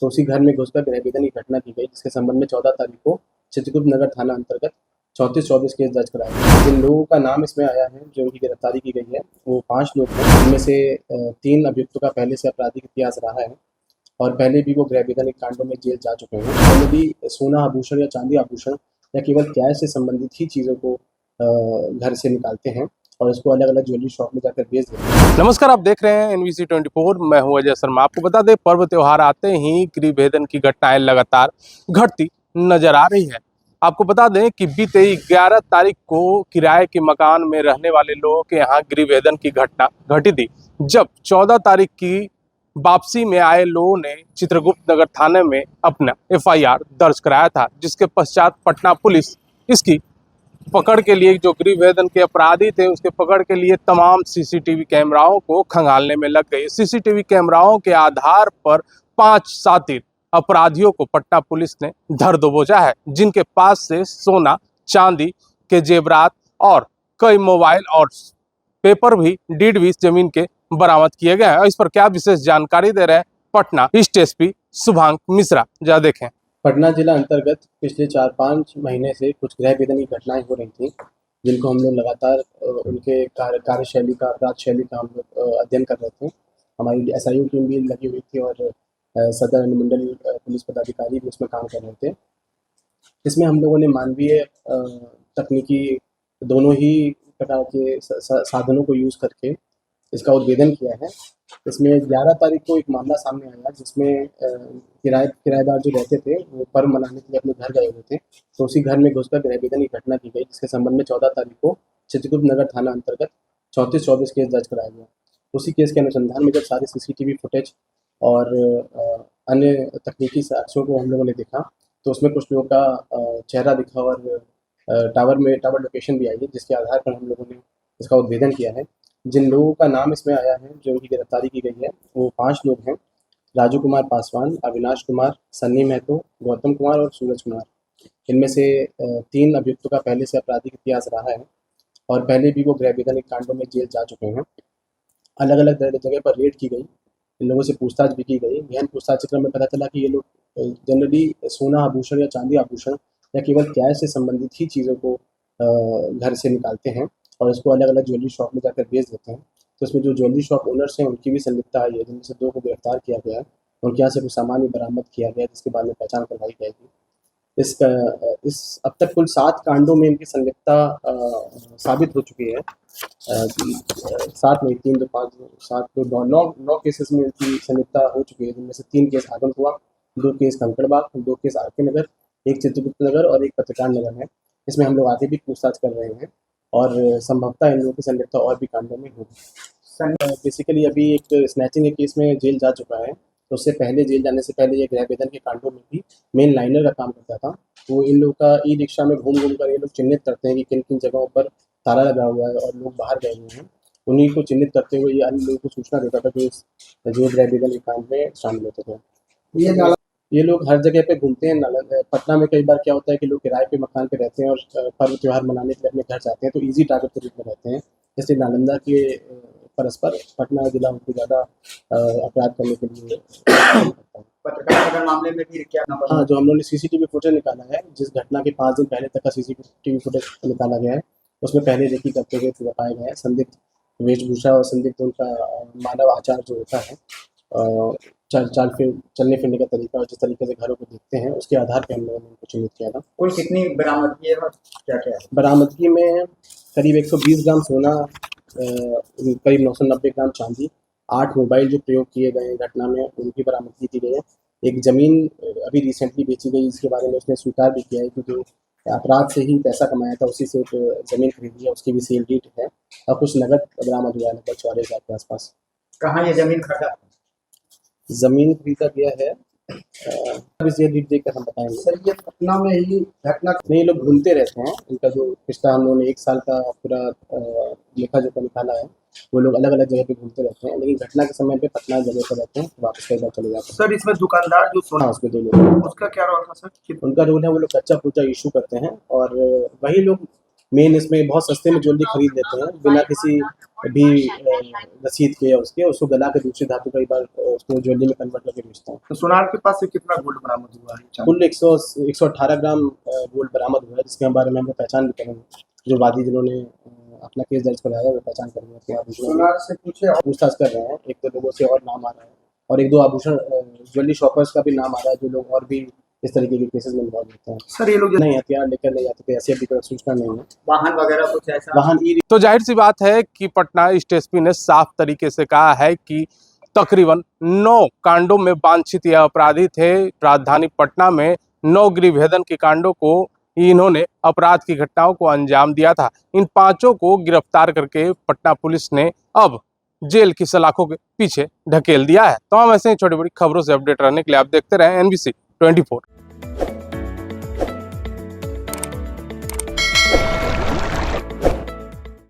तो उसी घर में घुसकर गृह भेदन की घटना की गई, जिसके संबंध में 14 तारीख को चित्रकूट नगर थाना अंतर्गत 34-24 केस दर्ज कराया गया। जिन लोगों का नाम इसमें आया है, जो उनकी गिरफ्तारी की गई है, वो 5 लोग हैं। इनमें से 3 अभियुक्तों का पहले से आपराधिक इतिहास रहा है और पहले भी वो गृह भेदन के कांडों में जेल जा चुके हैं। जनरली सोना आभूषण या चांदी आभूषण या केवल कैश से संबंधित ही चीज़ों को घर से निकालते हैं और इसको अलग अलग ज्वेलरी शॉप में जाकर बेच देते हैं। नमस्कार, आप देख रहे हैं NVC 24। मैं हूं अजय शर्मा। आपको बता दें, पर्व त्योहार आते ही गृह भेदन की घटनाएं लगातार घटती नजर आ रही है। आपको बता दें कि बीते 11 तारीख को किराए के मकान में रहने वाले लोगों के यहाँ गृह भेदन की घटना घटी थी, जब 14 तारीख की वापसी में आए लोगों ने चित्रगुप्त नगर थाने में अपना FIR दर्ज कराया था, जिसके पश्चात पटना पुलिस इसकी पकड़ के लिए, जो गृह भेदन के अपराधी थे उसके पकड़ के लिए तमाम CCTV कैमराओं को खंगालने में लग गई। CCTV कैमराओं के आधार पर 5 शातिर अपराधियों को पटना पुलिस ने धर दबोचा है, जिनके पास से सोना चांदी के जेवरात और कई मोबाइल और पेपर भी, डीड भी जमीन के बरामद किए गए हैं। इस पर क्या विशेष जानकारी दे रहे हैं पटना ईस्ट SP शुभांक मिश्रा, जरा देखें। पटना जिला अंतर्गत पिछले 4-5 महीने से कुछ गृह भेदन की घटनाएं हो रही थी, जिनको हम लोग लगातार उनके कार्यशैली का, अपराध शैली का हम लोग अध्ययन कर रहे थे। हमारी SIO टीम भी लगी हुई थी और सदर अनुमंडल पुलिस पदाधिकारी भी उसमें काम कर रहे थे। इसमें हम लोगों ने मानवीय तकनीकी दोनों ही प्रकार के साधनों को यूज़ करके इसका उद्भेदन किया है। इसमें 11 तारीख को एक मामला सामने आया, जिसमें किराएदार जो रहते थे वो पर्व मनाने के लिए अपने घर गए हुए थे, तो उसी घर में घुसकर गृह भेदन की घटना की गई, जिसके संबंध में 14 तारीख को चित्रकूट नगर थाना अंतर्गत 34-24 केस दर्ज कराया गया। उसी केस के अनुसंधान में जब सारे CCTV फुटेज और अन्य तकनीकी साक्ष्यों को हम लोगों ने देखा, तो उसमें कुछ लोगों का चेहरा दिखा और टावर लोकेशन भी आई है, जिसके आधार पर हम लोगों ने इसका उद्भेदन किया है। जिन लोगों का नाम इसमें आया है, जो उनकी गिरफ्तारी की गई है, वो 5 लोग हैं। राजू कुमार पासवान, अविनाश कुमार, सन्नी महतो, गौतम कुमार और सूरज कुमार। इनमें से 3 अभियुक्तों का पहले से आपराधिक इतिहास रहा है और पहले भी वो गृह भेदन के कांडों में जेल जा चुके हैं। अलग अलग जगह पर रेड की गई, इन लोगों से पूछताछ भी की गई। गहन पूछताछ के क्रम में पता चला कि ये लोग जनरली सोना आभूषण या चांदी आभूषण या केवल कैश से संबंधित ही चीज़ों को घर से निकालते हैं और इसको अलग अलग ज्वेलरी शॉप में जाकर बेच देते हैं। तो इसमें जो ज्वेलरी शॉप ओनर्स हैं, उनकी भी संलिप्तता आई है, जिनमें से 2 को गिरफ्तार किया गया है। उनके यहाँ से कुछ सामान भी बरामद किया गया, जिसके बाद में पहचान करवाई जाएगी। इस अब तक कुल 7 कांडों में इनकी संलिप्तता साबित हो चुकी है। 7 नहीं, 3 2 5 7 2 9 केसेस में इनकी संलिप्तता हो चुकी है, जिनमें से 3 case Agamkuan, 2 case Kankarbagh, 2 case RK Nagar, 1 Chitragupta Nagar और 1 पत्रकार नगर है। इसमें हम लोग आगे भी पूछताछ कर रहे हैं और संभवतः इन लोगों की संलिप्तता और भी कांडों में होगी। बेसिकली अभी एक स्नैचिंग के केस में जेल जा चुका है, तो उससे पहले, जेल जाने से पहले, ये गृह भेदन के कांडों में भी मेन लाइनर का काम करता था। तो इन लोग का ई-रिक्शा में घूम कर ये लोग चिन्हित करते हैं कि किन किन जगहों पर ताला लगा हुआ है और लोग बाहर गए हुए हैं। उन्हीं को चिन्हित करते हुए ये अन्य लोगों को सूचना देता था कि जो गृह भेदन के कांड में शामिल होते थे। ये लोग हर जगह पे घूमते हैं। पटना में कई बार क्या होता है कि लोग किराए पे मकान पे रहते हैं और पर्व त्यौहार मनाने के लिए अपने घर जाते हैं, तो ईजी टारगेट के रूप में रहते हैं। इसलिए नालंदा के परस्पर पटना जिला उनको ज़्यादा अपराध करने के लिए पत्रकार मामले में भी क्या नंबर? हाँ, जो हम लोगों ने CCTV फुटेज निकाला है, जिस घटना के 5 दिन पहले तक का CCTV फुटेज निकाला गया है, उसमें पहले रेकी करते हुए पाया गया है संदिग्ध वेशभूषा और संदिग्ध उनका मानव आचार जो होता है, चलने फिरने का तरीका और जिस तरीके से घरों को देखते हैं, उसके आधार पर हम लोगों ने उनको चिन्हित किया था। कुल कितनी बरामदगी है और क्या-क्या है? बरामदगी में करीब 120 ग्राम सोना, करीब 990 ग्राम चांदी, 8 मोबाइल जो प्रयोग किए गए घटना में, उनकी बरामदगी की गई है। एक ज़मीन अभी रिसेंटली बेची गई, जिसके बारे में उसने स्वीकार भी किया है कि जो अपराध से ही पैसा कमाया था, उसी से एक ज़मीन खरीदी है, उसकी भी सेल डीड है और कुछ नगद बरामद हुआ है, लगभग 40,000 के आसपास। कहाँ ये जमीन खरीदा? ज़मीन खरीदा गया है, अभी सेल डीड देखकर हम बताएंगे। सर, ये पटना में ही घटना नहीं, लोग घूमते रहते हैं। इनका जो पिछला हम लोगों ने 1 साल का पूरा लेखा जोखा निकाला है, वो लोग अलग अलग जगह पे घूमते रहते हैं, लेकिन घटना के समय पे पटना जगह पर रहते हैं, वापस कई बार चले जाते हैं। सर, इसमें दुकानदार जो सोना, हाँ, उसमें 2 लोग, उसका क्या रोल था सर? उनका रोल है, वो लोग कच्चा पूचा इशू करते हैं और वही लोग मेन इसमें बहुत सस्ते में ज्वेलरी खरीद लेते हैं बिना किसी भी रसीद के या उसके, उसको गला के दूसरी धातु कई बार उसको ज्वेलरी में कन्वर्ट करके बेचते हैं। तो सोनार के पास से कितना गोल्ड बरामद हुआ है? कुल 118 ग्राम गोल्ड बरामद हुआ है, जिसके बारे में हम पहचान भी करेंगे। जो वादी जिन्होंने अपना केस दर्ज कराया है वो पहचान करेंगे। सोनार से पूछताछ कर रहे हैं, एक दो लोगों से और नाम आ रहा है और एक दो आभूषण ज्वेलरी शॉपर्स का भी नाम आ रहा है जो लोग और भी इस तरीके के केसेस में इन्वॉल्व होते हैं। सर ये लोग नहीं, हथियार लेकर नहीं जाते थे, ऐसी अभी कोई सूचना नहीं है। वाहन वगैरह कुछ ऐसा? वाहन तो जाहिर सी बात है कि पटना ईस्ट एसपी ने साफ तरीके से कहा है कि तकरीबन 9 कांडों में वांछित यह अपराधी थे। राजधानी पटना में 9 गृहभेदन के कांडों को इन्होंने अपराध की घटनाओं को अंजाम दिया था। इन 5 को गिरफ्तार करके पटना पुलिस ने अब जेल की सलाखों के पीछे ढकेल दिया है। तो हम ऐसे ही छोटी बड़ी खबरों से अपडेट रहने के लिए आप देखते रहें NBC 24।